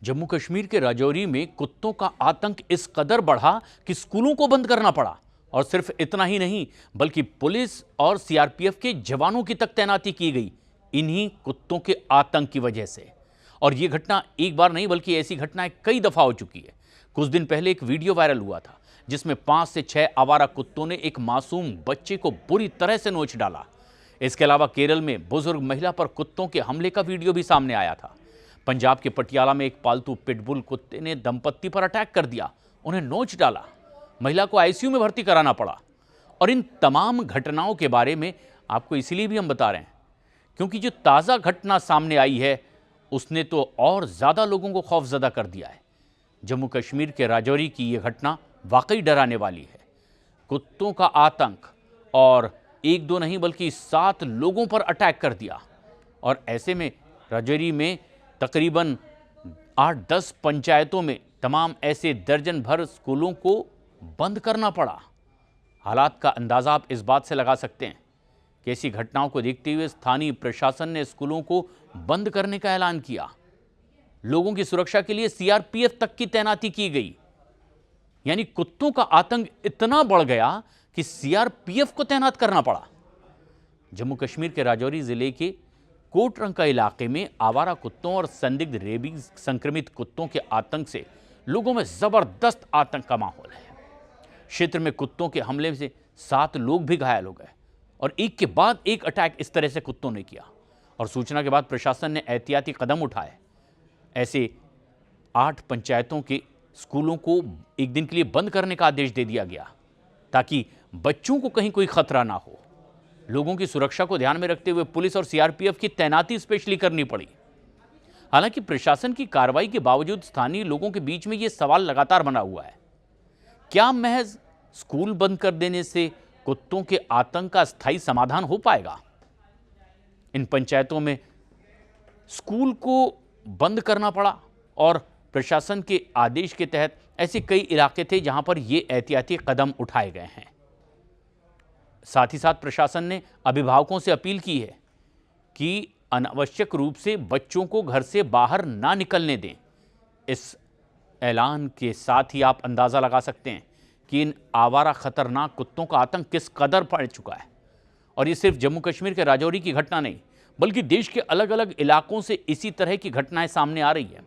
जम्मू कश्मीर के राजौरी में कुत्तों का आतंक इस कदर बढ़ा कि स्कूलों को बंद करना पड़ा। और सिर्फ इतना ही नहीं, बल्कि पुलिस और सीआरपीएफ के जवानों की तक तैनाती की गई इन्हीं कुत्तों के आतंक की वजह से। और यह घटना एक बार नहीं बल्कि ऐसी घटनाएं कई दफा हो चुकी है। कुछ दिन पहले एक वीडियो वायरल हुआ था जिसमें 5 से 6 आवारा कुत्तों ने एक मासूम बच्चे को बुरी तरह से नोच डाला। इसके अलावा केरल में बुजुर्ग महिला पर कुत्तों के हमले का वीडियो भी सामने आया था। पंजाब के पटियाला में एक पालतू पिटबुल कुत्ते ने दंपत्ति पर अटैक कर दिया, उन्हें नोच डाला, महिला को आईसीयू में भर्ती कराना पड़ा। और इन तमाम घटनाओं के बारे में आपको इसलिए भी हम बता रहे हैं क्योंकि जो ताज़ा घटना सामने आई है उसने तो और ज़्यादा लोगों को खौफजदा कर दिया है। जम्मू कश्मीर के राजौरी की यह घटना वाकई डराने वाली है। कुत्तों का आतंक, और एक दो नहीं बल्कि 7 लोगों पर अटैक कर दिया। और ऐसे में राजौरी में तकरीबन 8-10 पंचायतों में तमाम ऐसे दर्जन भर स्कूलों को बंद करना पड़ा। हालात का अंदाज़ा आप इस बात से लगा सकते हैं कि ऐसी घटनाओं को देखते हुए स्थानीय प्रशासन ने स्कूलों को बंद करने का ऐलान किया। लोगों की सुरक्षा के लिए सीआरपीएफ तक की तैनाती की गई। यानी कुत्तों का आतंक इतना बढ़ गया कि सीआरपीएफ को तैनात करना पड़ा। जम्मू कश्मीर के राजौरी जिले के कोटरंका इलाके में आवारा कुत्तों और संदिग्ध रेबीज संक्रमित कुत्तों के आतंक से लोगों में जबरदस्त आतंक का माहौल है। क्षेत्र में कुत्तों के हमले से 7 लोग भी घायल हो गए और एक के बाद एक अटैक इस तरह से कुत्तों ने किया। और सूचना के बाद प्रशासन ने एहतियाती कदम उठाए। ऐसे 8 पंचायतों के स्कूलों को एक दिन के लिए बंद करने का आदेश दे दिया गया ताकि बच्चों को कहीं कोई खतरा ना हो। लोगों की सुरक्षा को ध्यान में रखते हुए पुलिस और सीआरपीएफ की तैनाती स्पेशली करनी पड़ी। हालांकि प्रशासन की कार्रवाई के बावजूद स्थानीय लोगों के बीच में यह सवाल लगातार बना हुआ है, क्या महज स्कूल बंद कर देने से कुत्तों के आतंक का स्थायी समाधान हो पाएगा? इन पंचायतों में स्कूल को बंद करना पड़ा और प्रशासन के आदेश के तहत ऐसे कई इलाके थे जहां पर ये एहतियाती कदम उठाए गए हैं। साथ ही साथ प्रशासन ने अभिभावकों से अपील की है कि अनावश्यक रूप से बच्चों को घर से बाहर ना निकलने दें। इस ऐलान के साथ ही आप अंदाज़ा लगा सकते हैं कि इन आवारा खतरनाक कुत्तों का आतंक किस कदर बढ़ चुका है। और ये सिर्फ जम्मू कश्मीर के राजौरी की घटना नहीं बल्कि देश के अलग अलग इलाकों से इसी तरह की घटनाएं सामने आ रही है।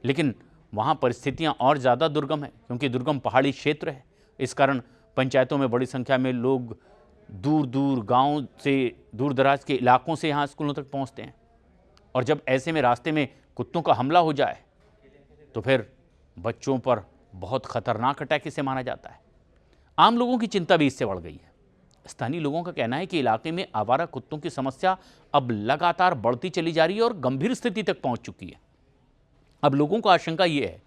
लेकिन वहाँ परिस्थितियाँ और ज़्यादा दुर्गम है क्योंकि दुर्गम पहाड़ी क्षेत्र है। इस कारण पंचायतों में बड़ी संख्या में लोग दूर दूर गाँव से, दूर दराज के इलाकों से यहाँ स्कूलों तक पहुँचते हैं। और जब ऐसे में रास्ते में कुत्तों का हमला हो जाए तो फिर बच्चों पर बहुत खतरनाक अटैक इसे माना जाता है। आम लोगों की चिंता भी इससे बढ़ गई है। स्थानीय लोगों का कहना है कि इलाके में आवारा कुत्तों की समस्या अब लगातार बढ़ती चली जा रही है और गंभीर स्थिति तक पहुंच चुकी है। अब लोगों को आशंका ये है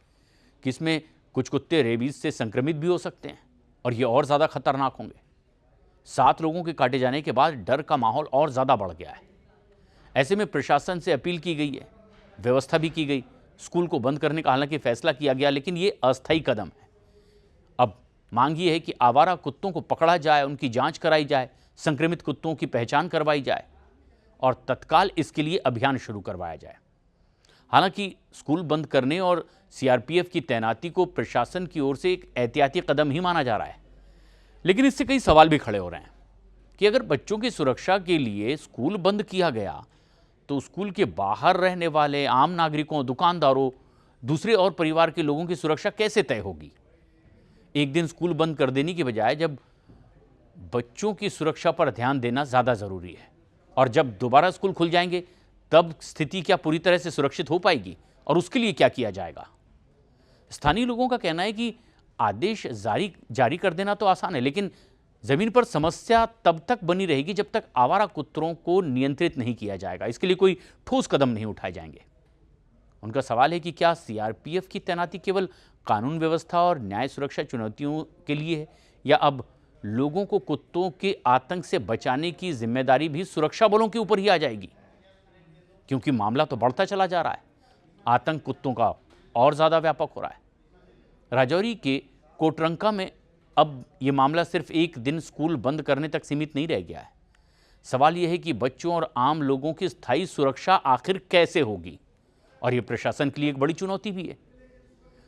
कि इसमें कुछ कुत्ते रेबीज से संक्रमित भी हो सकते हैं और ये और ज़्यादा खतरनाक होंगे। 7 लोगों के काटे जाने के बाद डर का माहौल और ज़्यादा बढ़ गया है। ऐसे में प्रशासन से अपील की गई है, व्यवस्था भी की गई। स्कूल को बंद करने का हालांकि फैसला किया गया लेकिन ये अस्थायी कदम है। अब मांग ये है कि आवारा कुत्तों को पकड़ा जाए, उनकी जांच कराई जाए, संक्रमित कुत्तों की पहचान करवाई जाए और तत्काल इसके लिए अभियान शुरू करवाया जाए। हालांकि स्कूल बंद करने और सीआरपीएफ की तैनाती को प्रशासन की ओर से एक एहतियाती कदम ही माना जा रहा है, लेकिन इससे कई सवाल भी खड़े हो रहे हैं कि अगर बच्चों की सुरक्षा के लिए स्कूल बंद किया गया तो स्कूल के बाहर रहने वाले आम नागरिकों, दुकानदारों, दूसरे और परिवार के लोगों की सुरक्षा कैसे तय होगी? एक दिन स्कूल बंद कर देने की बजाय जब बच्चों की सुरक्षा पर ध्यान देना ज़्यादा ज़रूरी है। और जब दोबारा स्कूल खुल जाएंगे तब स्थिति क्या पूरी तरह से सुरक्षित हो पाएगी और उसके लिए क्या किया जाएगा? स्थानीय लोगों का कहना है कि आदेश जारी कर देना तो आसान है, लेकिन ज़मीन पर समस्या तब तक बनी रहेगी जब तक आवारा कुत्तों को नियंत्रित नहीं किया जाएगा। इसके लिए कोई ठोस कदम नहीं उठाए जाएंगे। उनका सवाल है कि क्या सीआरपीएफ की तैनाती केवल कानून व्यवस्था और न्याय सुरक्षा चुनौतियों के लिए है या अब लोगों को कुत्तों के आतंक से बचाने की जिम्मेदारी भी सुरक्षा बलों के ऊपर ही आ जाएगी? क्योंकि मामला तो बढ़ता चला जा रहा है, आतंक कुत्तों का और ज़्यादा व्यापक हो रहा है। राजौरी के कोटरंका में अब ये मामला सिर्फ एक दिन स्कूल बंद करने तक सीमित नहीं रह गया है। सवाल यह है कि बच्चों और आम लोगों की स्थायी सुरक्षा आखिर कैसे होगी? और ये प्रशासन के लिए एक बड़ी चुनौती भी है।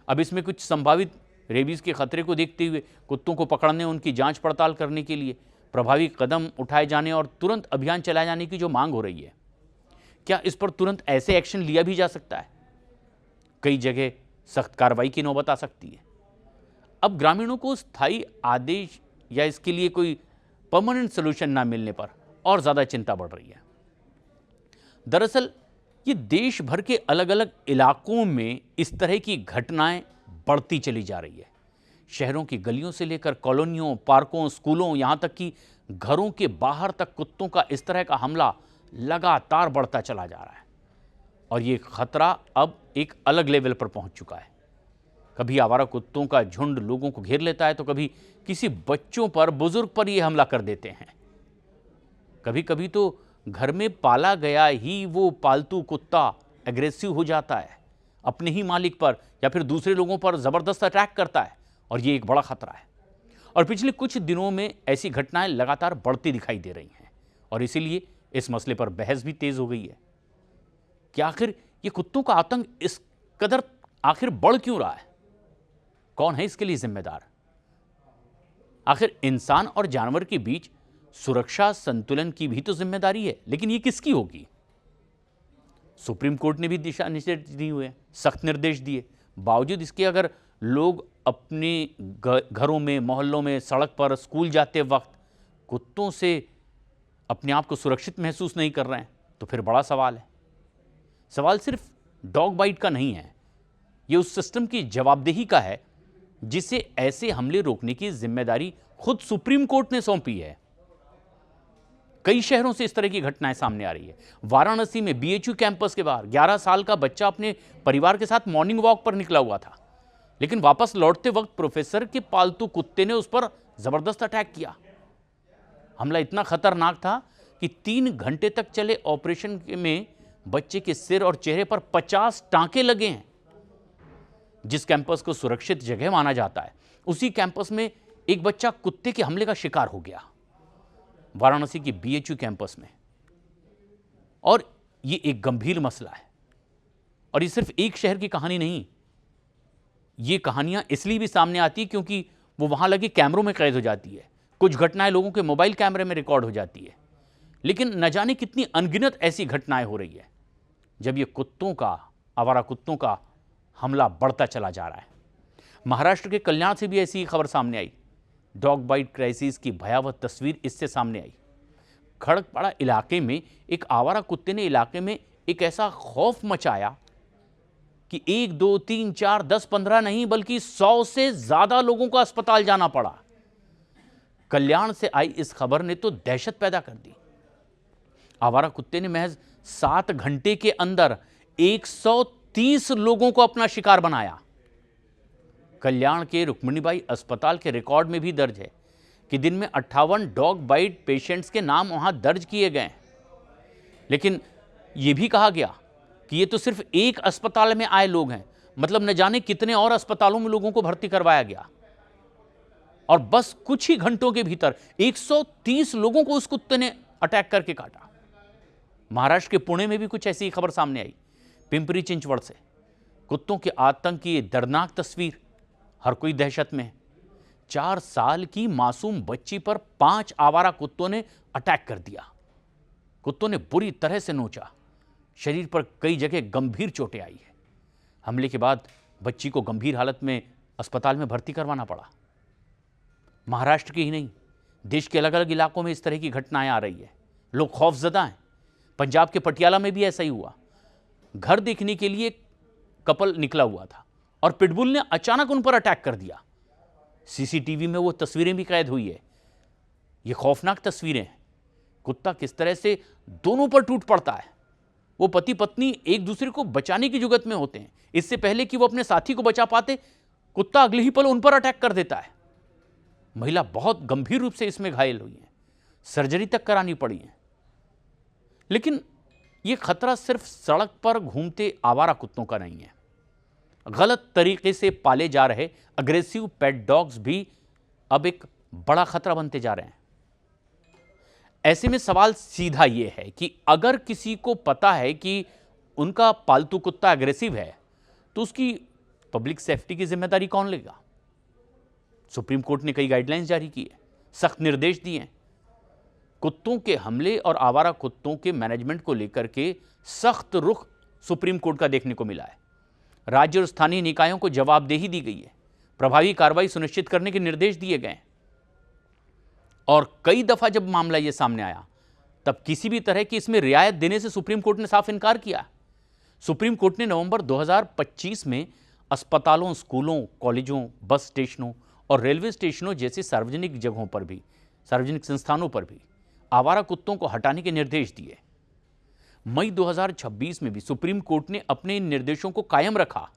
अब इसमें कुछ संभावित रेबीज के खतरे को देखते हुए कुत्तों को पकड़ने, उनकी जांच पड़ताल करने के लिए प्रभावी कदम उठाए जाने और तुरंत अभियान चलाए जाने की जो मांग हो रही है, क्या इस पर तुरंत ऐसे एक्शन लिया भी जा सकता है? कई जगह सख्त कार्रवाई की नौबत आ सकती है। अब ग्रामीणों को स्थायी आदेश या इसके लिए कोई परमानेंट सोल्यूशन ना मिलने पर और ज्यादा चिंता बढ़ रही है। दरअसल ये देश भर के अलग अलग इलाकों में इस तरह की घटनाएं बढ़ती चली जा रही है। शहरों की गलियों से लेकर कॉलोनियों, पार्कों, स्कूलों, यहां तक कि घरों के बाहर तक कुत्तों का इस तरह का हमला लगातार बढ़ता चला जा रहा है। और ये खतरा अब एक अलग लेवल पर पहुंच चुका है। कभी आवारा कुत्तों का झुंड लोगों को घेर लेता है, तो कभी किसी बच्चों पर, बुजुर्ग पर ये हमला कर देते हैं। कभी कभी तो घर में पाला गया ही वो पालतू कुत्ता एग्रेसिव हो जाता है, अपने ही मालिक पर या फिर दूसरे लोगों पर जबरदस्त अटैक करता है, और ये एक बड़ा खतरा है। और पिछले कुछ दिनों में ऐसी घटनाएं लगातार बढ़ती दिखाई दे रही हैं, और इसीलिए इस मसले पर बहस भी तेज हो गई है कि आखिर ये कुत्तों का आतंक इस कदर आखिर बढ़ क्यों रहा है? कौन है इसके लिए जिम्मेदार? आखिर इंसान और जानवर के बीच सुरक्षा संतुलन की भी तो जिम्मेदारी है, लेकिन ये किसकी होगी? सुप्रीम कोर्ट ने भी दिशा निर्देश दिए हुए हैं, सख्त निर्देश दिए। बावजूद इसके अगर लोग अपने घरों में, मोहल्लों में, सड़क पर, स्कूल जाते वक्त कुत्तों से अपने आप को सुरक्षित महसूस नहीं कर रहे हैं, तो फिर बड़ा सवाल है। सवाल सिर्फ डॉग बाइट का नहीं है, ये उस सिस्टम की जवाबदेही का है जिसे ऐसे हमले रोकने की जिम्मेदारी खुद सुप्रीम कोर्ट ने सौंपी है। कई शहरों से इस तरह की घटनाएं सामने आ रही है। वाराणसी में बीएचयू कैंपस के बाहर 11 साल का बच्चा अपने परिवार के साथ मॉर्निंग वॉक पर निकला हुआ था, लेकिन वापस लौटते वक्त प्रोफेसर के पालतू कुत्ते ने उस पर जबरदस्त अटैक किया। हमला इतना खतरनाक था कि 3 घंटे तक चले ऑपरेशन में बच्चे के सिर और चेहरे पर 50 टांके लगे हैं। जिस कैंपस को सुरक्षित जगह माना जाता है, उसी कैंपस में एक बच्चा कुत्ते के हमले का शिकार हो गया, वाराणसी के बीएचयू कैंपस में। और यह एक गंभीर मसला है। और ये सिर्फ एक शहर की कहानी नहीं, ये कहानियां इसलिए भी सामने आती है क्योंकि वो वहां लगे कैमरों में कैद हो जाती है। कुछ घटनाएं लोगों के मोबाइल कैमरे में रिकॉर्ड हो जाती है, लेकिन न जाने कितनी अनगिनत ऐसी घटनाएं हो रही है जब ये कुत्तों का, आवारा कुत्तों का हमला बढ़ता चला जा रहा है। महाराष्ट्र के कल्याण से भी ऐसी खबर सामने आई। डॉग बाइट क्राइसिस की भयावह तस्वीर इससे सामने आई। खड़कपाड़ा इलाके में एक आवारा कुत्ते ने इलाके में एक ऐसा खौफ मचाया कि 1, 2, 3, 4, 10, 15 नहीं बल्कि 100 से ज्यादा लोगों को अस्पताल जाना पड़ा। कल्याण से आई इस खबर ने तो दहशत पैदा कर दी। आवारा कुत्ते ने महज 7 घंटे के अंदर 130 लोगों को अपना शिकार बनाया। कल्याण के रुक्मिणीबाई अस्पताल के रिकॉर्ड में भी दर्ज है कि दिन में 58 डॉग बाइट पेशेंट्स के नाम वहां दर्ज किए गए। लेकिन यह भी कहा गया कि ये तो सिर्फ एक अस्पताल में आए लोग हैं, मतलब न जाने कितने और अस्पतालों में लोगों को भर्ती करवाया गया। और बस कुछ ही घंटों के भीतर 130 लोगों को उस कुत्ते ने अटैक करके काटा। महाराष्ट्र के पुणे में भी कुछ ऐसी खबर सामने आई। पिंपरी चिंचवड़ से कुत्तों के आतंक की दर्दनाक तस्वीर, हर कोई दहशत में है। 4 साल की मासूम बच्ची पर 5 आवारा कुत्तों ने अटैक कर दिया। कुत्तों ने बुरी तरह से नोचा, शरीर पर कई जगह गंभीर चोटें आई है। हमले के बाद बच्ची को गंभीर हालत में अस्पताल में भर्ती करवाना पड़ा। महाराष्ट्र के ही नहीं, देश के अलग अलग इलाकों में इस तरह की घटनाएं आ रही है। लोग खौफजदा हैं। पंजाब के पटियाला में भी ऐसा ही हुआ। घर देखने के लिए कपल निकला हुआ था और पिटबुल ने अचानक उन पर अटैक कर दिया। सीसीटीवी में वो तस्वीरें भी कैद हुई है। ये खौफनाक तस्वीरें हैं। कुत्ता किस तरह से दोनों पर टूट पड़ता है। वो पति पत्नी एक दूसरे को बचाने की जुगत में होते हैं। इससे पहले कि वो अपने साथी को बचा पाते, कुत्ता अगले ही पल उन पर अटैक कर देता है। महिला बहुत गंभीर रूप से इसमें घायल हुई है, सर्जरी तक करानी पड़ी है। लेकिन यह खतरा सिर्फ सड़क पर घूमते आवारा कुत्तों का नहीं है। गलत तरीके से पाले जा रहे अग्रेसिव पेट डॉग्स भी अब एक बड़ा खतरा बनते जा रहे हैं। ऐसे में सवाल सीधा यह है कि अगर किसी को पता है कि उनका पालतू कुत्ता एग्रेसिव है तो उसकी पब्लिक सेफ्टी की जिम्मेदारी कौन लेगा? सुप्रीम कोर्ट ने कई गाइडलाइंस जारी की है, सख्त निर्देश दिए हैं। कुत्तों के हमले और आवारा कुत्तों के मैनेजमेंट को लेकर के सख्त रुख सुप्रीम कोर्ट का देखने को मिला है। राज्य और स्थानीय निकायों को जवाबदेही दी गई है, प्रभावी कार्रवाई सुनिश्चित करने के निर्देश दिए गए हैं। और कई दफा जब मामला यह सामने आया तब किसी भी तरह की इसमें रियायत देने से सुप्रीम कोर्ट ने साफ इनकार किया। सुप्रीम कोर्ट ने नवंबर 2025 में अस्पतालों, स्कूलों, कॉलेजों, बस स्टेशनों और रेलवे स्टेशनों जैसी सार्वजनिक जगहों पर भी, सार्वजनिक संस्थानों पर भी आवारा कुत्तों को हटाने के निर्देश दिए। मई 2026 में भी सुप्रीम कोर्ट ने अपने इन निर्देशों को कायम रखा।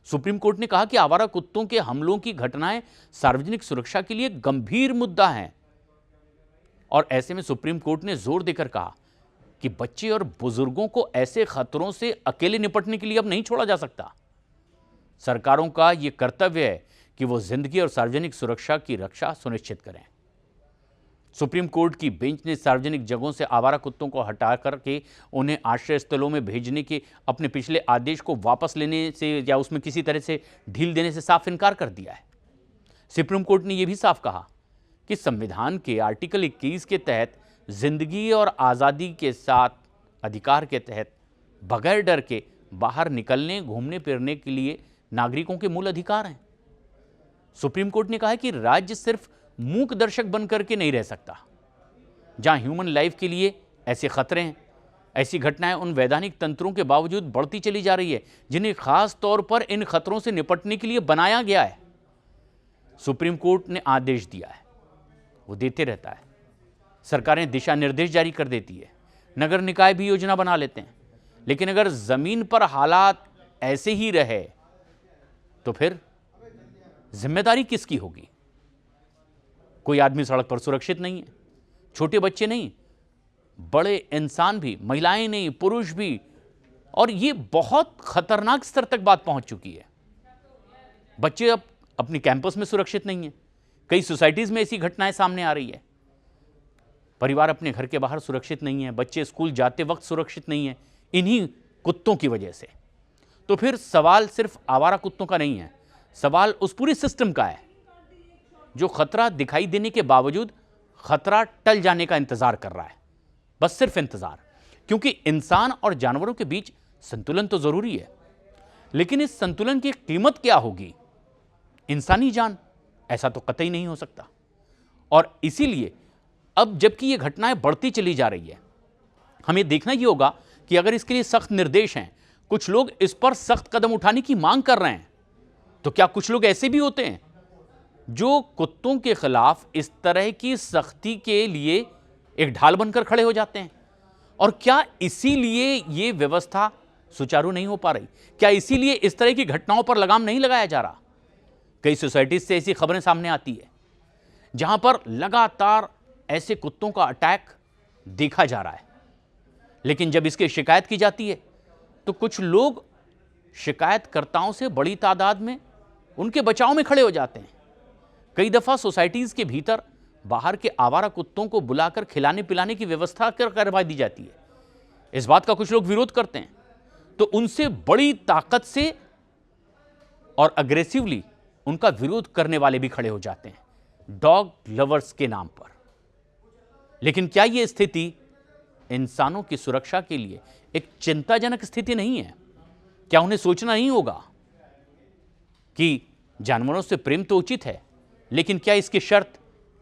सुप्रीम कोर्ट ने कहा कि आवारा कुत्तों के हमलों की घटनाएं सार्वजनिक सुरक्षा के लिए गंभीर मुद्दा है और ऐसे में सुप्रीम कोर्ट ने जोर देकर कहा कि बच्चे और बुजुर्गों को ऐसे खतरों से अकेले निपटने के लिए अब नहीं छोड़ा जा सकता। सरकारों का यह कर्तव्य है कि वो जिंदगी और सार्वजनिक सुरक्षा की रक्षा सुनिश्चित करें। सुप्रीम कोर्ट की बेंच ने सार्वजनिक जगहों से आवारा कुत्तों को हटा करके उन्हें आश्रय स्थलों में भेजने के अपने पिछले आदेश को वापस लेने से या उसमें किसी तरह से ढील देने से साफ इनकार कर दिया है। सुप्रीम कोर्ट ने यह भी साफ कहा कि संविधान के आर्टिकल 21 के तहत जिंदगी और आज़ादी के साथ अधिकार के तहत बगैर डर के बाहर निकलने, घूमने फिरने के लिए नागरिकों के मूल अधिकार हैं। सुप्रीम कोर्ट ने कहा है कि राज्य सिर्फ मूक दर्शक बनकर के नहीं रह सकता। जहां ह्यूमन लाइफ के लिए ऐसे खतरे हैं, ऐसी घटनाएं उन वैधानिक तंत्रों के बावजूद बढ़ती चली जा रही है जिन्हें खास तौर पर इन खतरों से निपटने के लिए बनाया गया है। सुप्रीम कोर्ट ने आदेश दिया है, वो देते रहता है। सरकारें दिशा निर्देश जारी कर देती है, नगर निकाय भी योजना बना लेते हैं, लेकिन अगर जमीन पर हालात ऐसे ही रहे तो फिर जिम्मेदारी किसकी होगी? कोई आदमी सड़क पर सुरक्षित नहीं है, छोटे बच्चे नहीं, बड़े इंसान भी, महिलाएं नहीं, पुरुष भी। और ये बहुत खतरनाक स्तर तक बात पहुंच चुकी है। बच्चे अब अपनी कैंपस में सुरक्षित नहीं है। कई सोसाइटीज में ऐसी घटनाएं सामने आ रही है। परिवार अपने घर के बाहर सुरक्षित नहीं है, बच्चे स्कूल जाते वक्त सुरक्षित नहीं है, इन्हीं कुत्तों की वजह से। तो फिर सवाल सिर्फ आवारा कुत्तों का नहीं है, सवाल उस पूरे सिस्टम का है जो खतरा दिखाई देने के बावजूद खतरा टल जाने का इंतजार कर रहा है। बस सिर्फ इंतजार, क्योंकि इंसान और जानवरों के बीच संतुलन तो जरूरी है, लेकिन इस संतुलन की कीमत क्या होगी? इंसानी जान? ऐसा तो कतई नहीं हो सकता। और इसीलिए अब जबकि ये घटनाएं बढ़ती चली जा रही है, हमें देखना ये होगा कि अगर इसके लिए सख्त निर्देश हैं, कुछ लोग इस पर सख्त कदम उठाने की मांग कर रहे हैं, तो क्या कुछ लोग ऐसे भी होते हैं जो कुत्तों के खिलाफ इस तरह की सख्ती के लिए एक ढाल बनकर खड़े हो जाते हैं? और क्या इसीलिए ये व्यवस्था सुचारू नहीं हो पा रही? क्या इसीलिए इस तरह की घटनाओं पर लगाम नहीं लगाया जा रहा? कई सोसाइटीज से ऐसी खबरें सामने आती है जहां पर लगातार ऐसे कुत्तों का अटैक देखा जा रहा है, लेकिन जब इसकी शिकायत की जाती है तो कुछ लोग शिकायतकर्ताओं से बड़ी तादाद में उनके बचाव में खड़े हो जाते हैं। कई दफा सोसाइटीज के भीतर बाहर के आवारा कुत्तों को बुलाकर खिलाने पिलाने की व्यवस्था करवा दी जाती है। इस बात का कुछ लोग विरोध करते हैं, तो उनसे बड़ी ताकत से और अग्रेसिवली उनका विरोध करने वाले भी खड़े हो जाते हैं डॉग लवर्स के नाम पर। लेकिन क्या यह स्थिति इंसानों की सुरक्षा के लिए एक चिंताजनक स्थिति नहीं है? क्या उन्हें सोचना नहीं होगा कि जानवरों से प्रेम तो उचित है, लेकिन क्या इसकी शर्त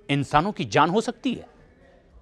इंसानों की जान हो सकती है?